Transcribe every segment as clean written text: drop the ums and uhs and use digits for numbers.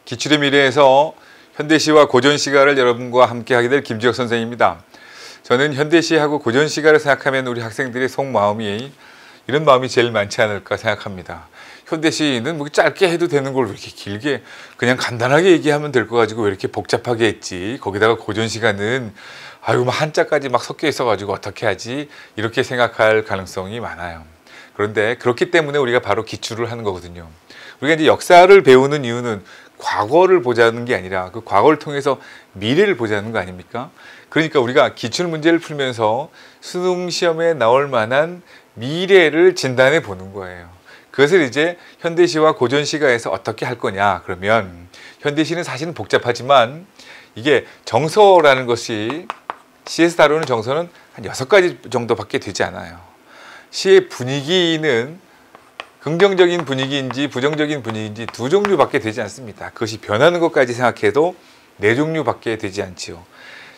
기출의 미래에서 현대시와 고전시가를 여러분과 함께 하게 될 김지혁 선생입니다. 저는 현대시하고 고전시가를 생각하면 우리 학생들의 속마음이 이런 마음이 제일 많지 않을까 생각합니다. 현대시는 뭐 짧게 해도 되는 걸 왜 이렇게 길게 그냥 간단하게 얘기하면 될 거 가지고 왜 이렇게 복잡하게 했지. 거기다가 고전시가는 아유 뭐 한자까지 막 섞여 있어 가지고 어떻게 하지 이렇게 생각할 가능성이 많아요. 그런데 그렇기 때문에 우리가 바로 기출을 하는 거거든요. 우리가 이제 역사를 배우는 이유는 과거를 보자는 게 아니라 그 과거를 통해서 미래를 보자는 거 아닙니까? 그러니까 우리가 기출 문제를 풀면서 수능 시험에 나올 만한 미래를 진단해 보는 거예요. 그것을 이제 현대시와 고전시가에서 어떻게 할 거냐 그러면 현대시는 사실은 복잡하지만 이게 정서라는 것이 시에서 다루는 정서는 한 6가지 정도밖에 되지 않아요. 시의 분위기는 긍정적인 분위기인지 부정적인 분위기인지 2종류밖에 되지 않습니다. 그것이 변하는 것까지 생각해도 4종류밖에 되지 않지요.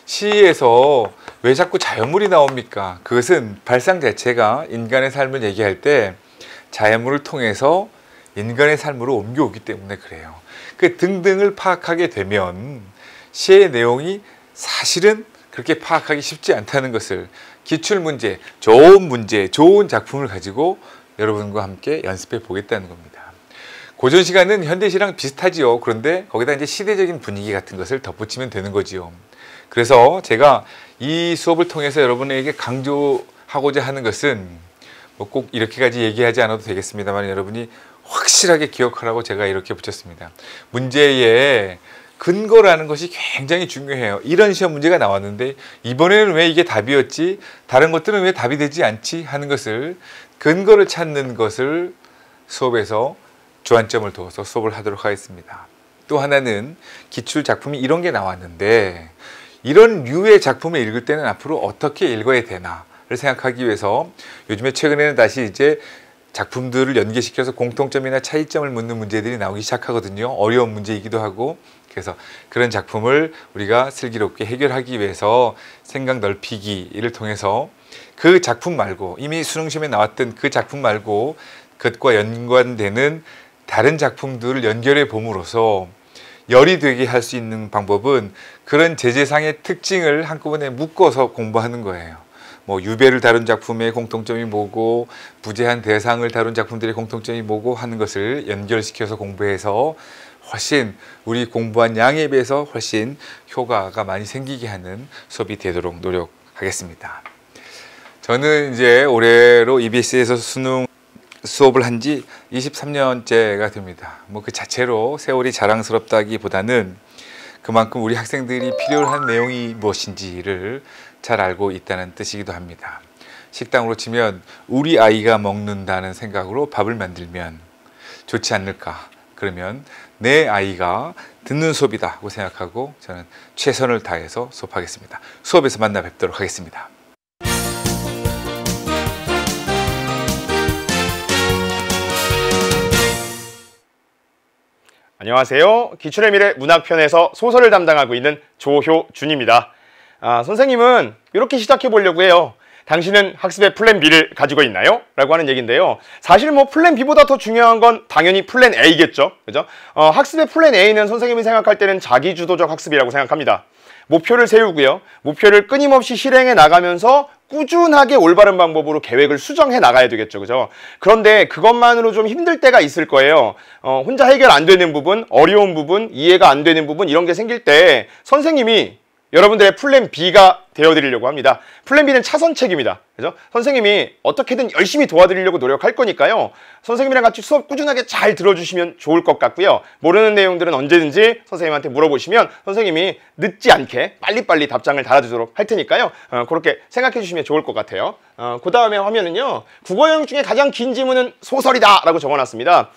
시에서 왜 자꾸 자연물이 나옵니까? 그것은 발상 자체가 인간의 삶을 얘기할 때 자연물을 통해서 인간의 삶으로 옮겨오기 때문에 그래요. 그 등등을 파악하게 되면 시의 내용이 사실은 그렇게 파악하기 쉽지 않다는 것을 기출문제, 좋은 작품을 가지고 여러분과 함께 연습해 보겠다는 겁니다. 고전시가는 현대시랑 비슷하지요. 그런데 거기다 이제 시대적인 분위기 같은 것을 덧붙이면 되는 거지요. 그래서 제가 이 수업을 통해서 여러분에게 강조하고자 하는 것은 뭐 꼭 이렇게까지 얘기하지 않아도 되겠습니다만 여러분이 확실하게 기억하라고 제가 이렇게 붙였습니다. 문제의 근거라는 것이 굉장히 중요해요. 이런 시험 문제가 나왔는데 이번에는 왜 이게 답이었지? 다른 것들은 왜 답이 되지 않지? 하는 것을 근거를 찾는 것을 수업에서 주안점을 두어서 수업을 하도록 하겠습니다. 또 하나는 기출 작품이 이런 게 나왔는데 이런 류의 작품을 읽을 때는 앞으로 어떻게 읽어야 되나를 생각하기 위해서 요즘에 최근에는 다시 이제 작품들을 연계시켜서 공통점이나 차이점을 묻는 문제들이 나오기 시작하거든요. 어려운 문제이기도 하고 그래서 그런 작품을 우리가 슬기롭게 해결하기 위해서 생각 넓히기를 통해서 그 작품 말고 이미 수능시험에 나왔던 그 작품 말고 그것과 연관되는 다른 작품들을 연결해 봄으로써 열이 되게 할 수 있는 방법은 그런 제재상의 특징을 한꺼번에 묶어서 공부하는 거예요. 뭐 유배를 다룬 작품의 공통점이 뭐고 부재한 대상을 다룬 작품들의 공통점이 뭐고 하는 것을 연결시켜서 공부해서 훨씬 우리 공부한 양에 비해서 훨씬 효과가 많이 생기게 하는 수업이 되도록 노력하겠습니다. 저는 이제 올해로 EBS에서 수능 수업을 한 지 23년째가 됩니다. 뭐 그 자체로 세월이 자랑스럽다기보다는 그만큼 우리 학생들이 필요로 한 내용이 무엇인지를 잘 알고 있다는 뜻이기도 합니다. 식당으로 치면 우리 아이가 먹는다는 생각으로 밥을 만들면 좋지 않을까? 그러면 내 아이가 듣는 수업이다 고 생각하고 저는 최선을 다해서 수업하겠습니다. 수업에서 만나 뵙도록 하겠습니다. 안녕하세요. 기출의 미래 문학편에서 소설을 담당하고 있는 조효준입니다. 선생님은 이렇게 시작해 보려고 해요. 당신은 학습의 플랜 B를 가지고 있나요? 라고 하는 얘기인데요. 사실 뭐 플랜 B보다 더 중요한 건 당연히 플랜 A겠죠. 그죠? 학습의 플랜 A는 선생님이 생각할 때는 자기주도적 학습이라고 생각합니다. 목표를 세우고요. 목표를 끊임없이 실행해 나가면서 꾸준하게 올바른 방법으로 계획을 수정해 나가야 되겠죠. 그죠? 그런데 그것만으로 좀 힘들 때가 있을 거예요. 혼자 해결 안 되는 부분, 어려운 부분, 이해가 안 되는 부분 이런 게 생길 때 선생님이 여러분들의 플랜 B가 되어드리려고 합니다. 플랜 B는 차선책입니다. 그죠? 선생님이 어떻게든 열심히 도와드리려고 노력할 거니까요. 선생님이랑 같이 수업 꾸준하게 잘 들어주시면 좋을 것 같고요. 모르는 내용들은 언제든지 선생님한테 물어보시면 선생님이 늦지 않게 빨리빨리 답장을 달아주도록 할 테니까요. 그렇게 생각해 주시면 좋을 것 같아요. 그 다음에 화면은요. 국어 영역 중에 가장 긴 지문은 소설이다 라고 적어놨습니다.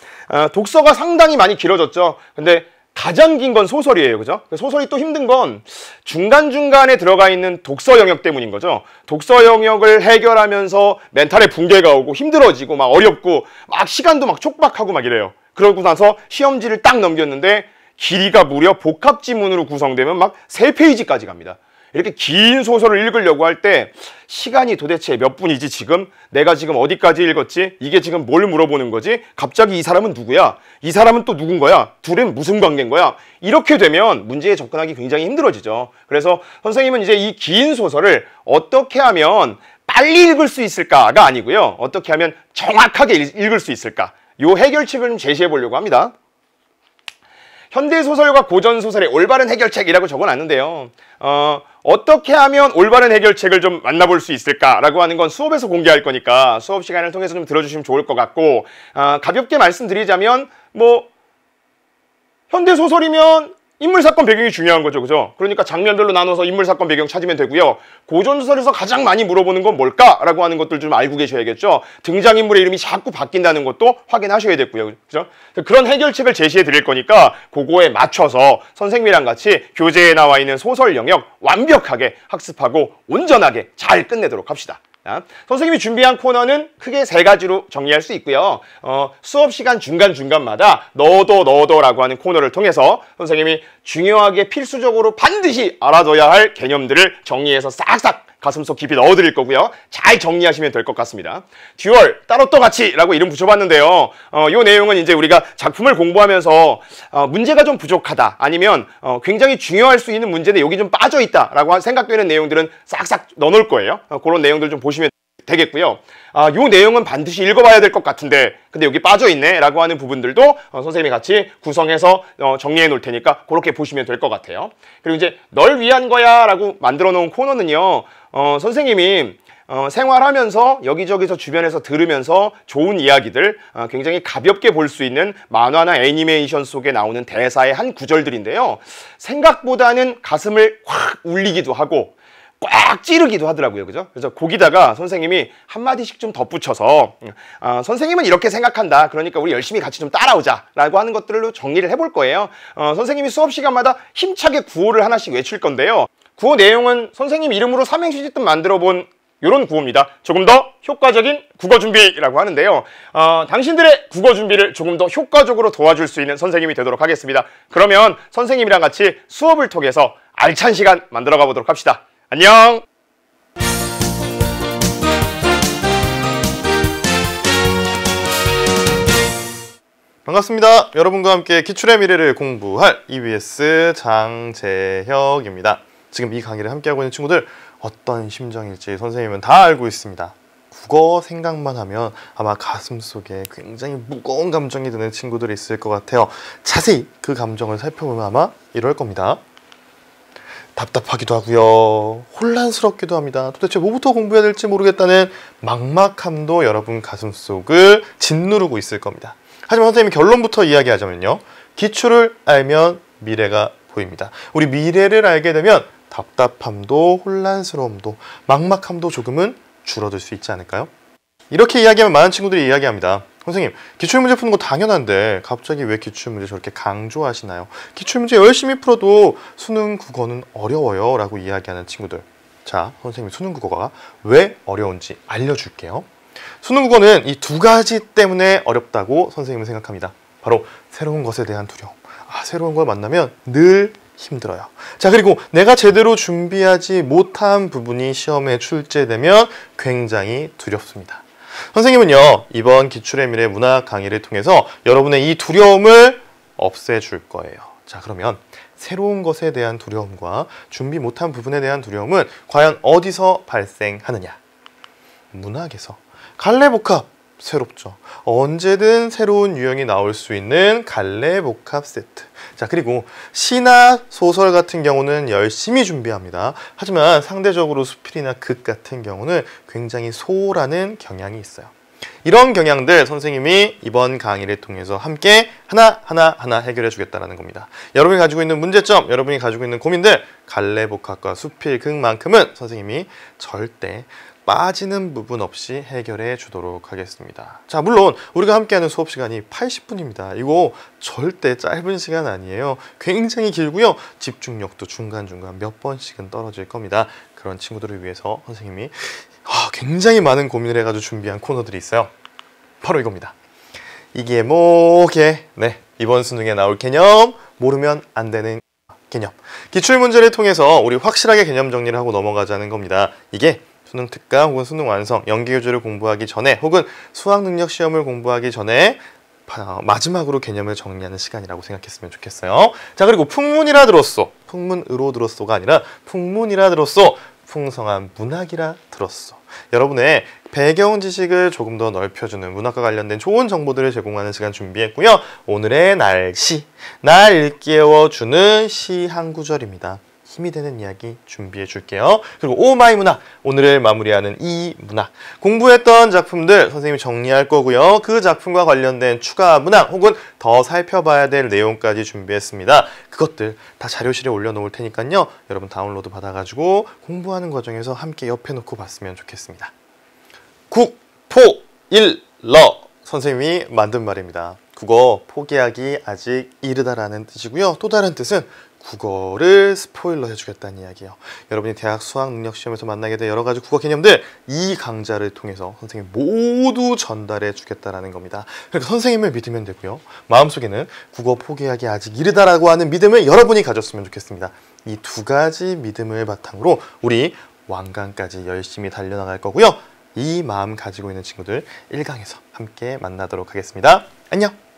독서가 상당히 많이 길어졌죠. 근데 가장 긴 건 소설이에요. 그죠? 소설이 또 힘든 건 중간중간에 들어가 있는 독서 영역 때문인 거죠. 독서 영역을 해결하면서 멘탈에 붕괴가 오고 힘들어지고 막 어렵고 막 시간도 막 촉박하고 막 이래요. 그러고 나서 시험지를 딱 넘겼는데 길이가 무려 복합지문으로 구성되면 막 3페이지까지 갑니다. 이렇게 긴 소설을 읽으려고 할 때 시간이 도대체 몇 분이지 지금? 내가 지금 어디까지 읽었지? 이게 지금 뭘 물어보는 거지? 갑자기 이 사람은 누구야? 이 사람은 또 누군 거야? 둘은 무슨 관계인 거야? 이렇게 되면 문제에 접근하기 굉장히 힘들어지죠. 그래서 선생님은 이제 이 긴 소설을 어떻게 하면 빨리 읽을 수 있을까가 아니고요. 어떻게 하면 정확하게 읽을 수 있을까? 요 해결책을 좀 제시해 보려고 합니다. 현대소설과 고전소설의 올바른 해결책이라고 적어놨는데요. 어떻게 하면 올바른 해결책을 좀 만나볼 수 있을까라고 하는 건 수업에서 공개할 거니까 수업 시간을 통해서 좀 들어주시면 좋을 것 같고, 가볍게 말씀드리자면 뭐 현대소설이면 인물사건 배경이 중요한 거죠. 그죠? 그러니까 장면별로 나눠서 인물사건 배경 찾으면 되고요. 고전소설에서 가장 많이 물어보는 건 뭘까라고 하는 것들 좀 알고 계셔야겠죠. 등장인물의 이름이 자꾸 바뀐다는 것도 확인하셔야 되고요. 그죠? 그런 해결책을 제시해 드릴 거니까 그거에 맞춰서 선생님이랑 같이 교재에 나와 있는 소설 영역 완벽하게 학습하고 온전하게 잘 끝내도록 합시다. 선생님이 준비한 코너는 크게 3가지로 정리할 수 있고요. 수업 시간 중간중간마다 너도라고 하는 코너를 통해서 선생님이 중요하게 필수적으로 반드시 알아둬야 할 개념들을 정리해서 싹싹 가슴속 깊이 넣어드릴 거고요. 잘 정리하시면 될 것 같습니다. 듀얼, 따로 또 같이 라고 이름 붙여봤는데요. 요 내용은 이제 우리가 작품을 공부하면서 문제가 좀 부족하다, 아니면 굉장히 중요할 수 있는 문제인데 여기 좀 빠져있다 라고 생각되는 내용들은 싹싹 넣어놓을 거예요. 그런 내용들 좀 보시면 되겠고요. 요 내용은 반드시 읽어봐야 될 것 같은데 근데 여기 빠져있네 라고 하는 부분들도 선생님이 같이 구성해서 정리해 놓을 테니까 그렇게 보시면 될 것 같아요. 그리고 이제 널 위한 거야 라고 만들어 놓은 코너는요, 선생님이 생활하면서 여기저기서 주변에서 들으면서 좋은 이야기들, 굉장히 가볍게 볼 수 있는 만화나 애니메이션 속에 나오는 대사의 한 구절들인데요, 생각보다는 가슴을 확 울리기도 하고 꽉 찌르기도 하더라고요. 그죠? 그래서 거기다가 선생님이 한마디씩 좀 덧붙여서 선생님은 이렇게 생각한다, 그러니까 우리 열심히 같이 좀 따라오자 라고 하는 것들로 정리를 해볼 거예요. 선생님이 수업 시간마다 힘차게 구호를 하나씩 외칠 건데요, 구호 내용은 선생님 이름으로 삼행시 짓듯 만들어 본 이런 구호입니다. 조금 더 효과적인 국어 준비라고 하는데요. 당신들의 국어 준비를 조금 더 효과적으로 도와줄 수 있는 선생님이 되도록 하겠습니다. 그러면 선생님이랑 같이 수업을 통해서 알찬 시간 만들어 가보도록 합시다. 안녕! 반갑습니다. 여러분과 함께 기출의 미래를 공부할 EBS 장재혁입니다. 지금 이 강의를 함께하고 있는 친구들 어떤 심정일지 선생님은 다 알고 있습니다. 국어 생각만 하면 아마 가슴속에 굉장히 무거운 감정이 드는 친구들이 있을 것 같아요. 자세히 그 감정을 살펴보면 아마 이럴 겁니다. 답답하기도 하고요, 혼란스럽기도 합니다. 도대체 뭐부터 공부해야 될지 모르겠다는 막막함도 여러분 가슴속을 짓누르고 있을 겁니다. 하지만 선생님이 결론부터 이야기하자면요, 기출을 알면 미래가 보입니다. 우리 미래를 알게 되면 답답함도 혼란스러움도 막막함도 조금은 줄어들 수 있지 않을까요? 이렇게 이야기하면 많은 친구들이 이야기합니다. 선생님, 기출문제 푸는 거 당연한데 갑자기 왜 기출문제 저렇게 강조하시나요? 기출문제 열심히 풀어도 수능 국어는 어려워요 라고 이야기하는 친구들, 자, 선생님이 수능 국어가 왜 어려운지 알려줄게요. 수능 국어는 이 2가지 때문에 어렵다고 선생님은 생각합니다. 바로 새로운 것에 대한 두려움, 새로운 걸 만나면 늘 힘들어요. 자, 그리고 내가 제대로 준비하지 못한 부분이 시험에 출제되면 굉장히 두렵습니다. 선생님은요, 이번 기출의 미래 문학 강의를 통해서 여러분의 이 두려움을 없애줄 거예요. 자, 그러면 새로운 것에 대한 두려움과 준비 못한 부분에 대한 두려움은 과연 어디서 발생하느냐? 문학에서. 갈래복합 새롭죠. 언제든 새로운 유형이 나올 수 있는 갈래복합 세트. 자, 그리고 시나 소설 같은 경우는 열심히 준비합니다. 하지만 상대적으로 수필이나 극 같은 경우는 굉장히 소홀하는 경향이 있어요. 이런 경향들 선생님이 이번 강의를 통해서 함께 하나하나 해결해 주겠다는 겁니다. 여러분이 가지고 있는 문제점, 여러분이 가지고 있는 고민들, 갈래복합과 수필, 극만큼은 선생님이 절대 빠지는 부분 없이 해결해 주도록 하겠습니다. 자, 물론 우리가 함께하는 수업 시간이 80분입니다. 이거 절대 짧은 시간 아니에요. 굉장히 길고요. 집중력도 중간중간 몇 번씩은 떨어질 겁니다. 그런 친구들을 위해서 선생님이 굉장히 많은 고민을 해가지고 준비한 코너들이 있어요. 바로 이겁니다. 이게 뭐게? 네, 이번 수능에 나올 개념, 모르면 안 되는 개념. 기출문제를 통해서 우리 확실하게 개념 정리를 하고 넘어가자는 겁니다. 이게 수능 특강 혹은 수능 완성, 연기교재를 공부하기 전에 혹은 수학능력 시험을 공부하기 전에 마지막으로 개념을 정리하는 시간이라고 생각했으면 좋겠어요. 자, 그리고 풍문이라 들었소. 풍문으로 들었소가 아니라 풍문이라 들었소. 풍성한 문학이라 들었소. 여러분의 배경 지식을 조금 더 넓혀주는 문학과 관련된 좋은 정보들을 제공하는 시간 준비했고요. 오늘의 날씨, 날 일깨워주는 시 한 구절입니다. 힘이 되는 이야기 준비해 줄게요. 그리고 오마이 문학, 오늘을 마무리하는 이 문학. 공부했던 작품들 선생님이 정리할 거고요. 그 작품과 관련된 추가 문학 혹은 더 살펴봐야 될 내용까지 준비했습니다. 그것들 다 자료실에 올려놓을 테니까요. 여러분 다운로드 받아가지고 공부하는 과정에서 함께 옆에 놓고 봤으면 좋겠습니다. 국포일러 선생님이 만든 말입니다. 국어 포기하기 아직 이르다라는 뜻이고요. 또 다른 뜻은 국어를 스포일러 해주겠다는 이야기예요. 여러분이 대학 수학능력시험에서 만나게 될 여러 가지 국어 개념들 이 강좌를 통해서 선생님 모두 전달해 주겠다라는 겁니다. 그러니까 선생님을 믿으면 되고요. 마음속에는 국어 포기하기 아직 이르다라고 하는 믿음을 여러분이 가졌으면 좋겠습니다. 이 두 가지 믿음을 바탕으로 우리 완강까지 열심히 달려나갈 거고요. 이 마음 가지고 있는 친구들 1강에서 함께 만나도록 하겠습니다. 안녕!